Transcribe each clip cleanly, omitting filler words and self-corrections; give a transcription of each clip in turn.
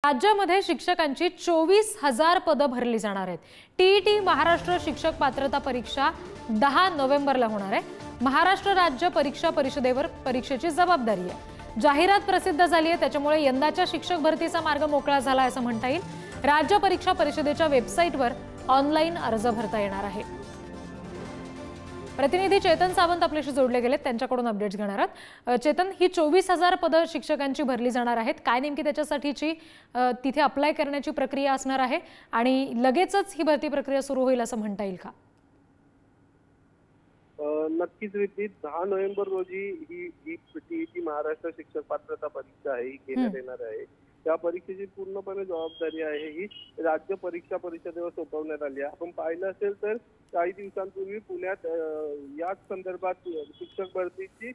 राज्यामध्ये शिक्षकांची 24,000 पदं भरली जाणार आहेत। टीईटी महाराष्ट्र शिक्षक पात्रता परीक्षा 10 नोव्हेंबरला होणार आहे। महाराष्ट्र राज्य परीक्षा परिषदेवर परीक्षेची जबाबदारी आहे। जाहिरात प्रसिद्ध झाली आहे, त्याच्यामुळे यंदाच्या शिक्षक भरतीचा मार्ग मोकळा झाला असं म्हणता येईल। राज्य परीक्षा परिषदेच्या वेबसाईटवर ऑनलाईन अर्ज भरता येणार आहे। प्रतिनिधी चेतन सावंत आपल्याशी जोडले गेलेत, त्यांच्याकडून अपडेट्स घेणार आहोत। चेतन, ही 24,000 पदं शिक्षकांची भरली जाणार आहेत, काय नेमकी त्याच्यासाठीची तिथे अप्लाय करण्याची प्रक्रिया असणार आहे आणि लगेचच ही भरती प्रक्रिया सुरू होईल असं म्हणता येईल का? नक्कीच रिद्धी, 10 नोव्हेंबर रोजी ही टीईटी महाराष्ट्र शिक्षक पात्रता परीक्षा आहे, ही घेण्यात येणार आहे। त्या परीक्षेची पूर्णपणे जबाबदारी आहे ही राज्य परीक्षा परिषदेवर सोपवण्यात आली आहे। आपण पाहिलं असेल तर काही दिवसांपूर्वी पुण्यात याच संदर्भात शिक्षक भरतीची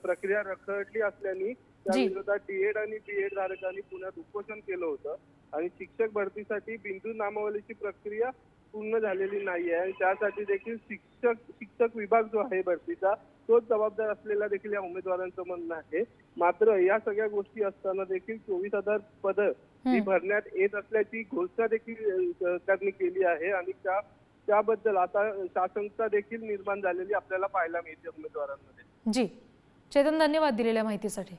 प्रक्रिया रखडली असल्याने त्या विरोधात डीएड आणि बीएड धारकांनी पुण्यात उपोषण केलं होतं आणि शिक्षक भरतीसाठी बिंदू नामावलीची प्रक्रिया पूर्ण झालेली नाहीये आणि त्यासाठी देखील शिक्षक विभाग जो आहे भरतीचा तोच जबाबदार असलेला देखील या उमेदवारांचं म्हणणं आहे। मात्र या सगळ्या गोष्टी असताना देखील 24,000 पदं ही भरण्यात येत असल्याची घोषणा देखील त्यांनी केली आहे आणि त्याबद्दल आता शासनता देखील निर्माण झालेली आपल्याला पाहायला मिळते उमेदवारांमध्ये। जी चेतन, धन्यवाद दिलेल्या माहितीसाठी।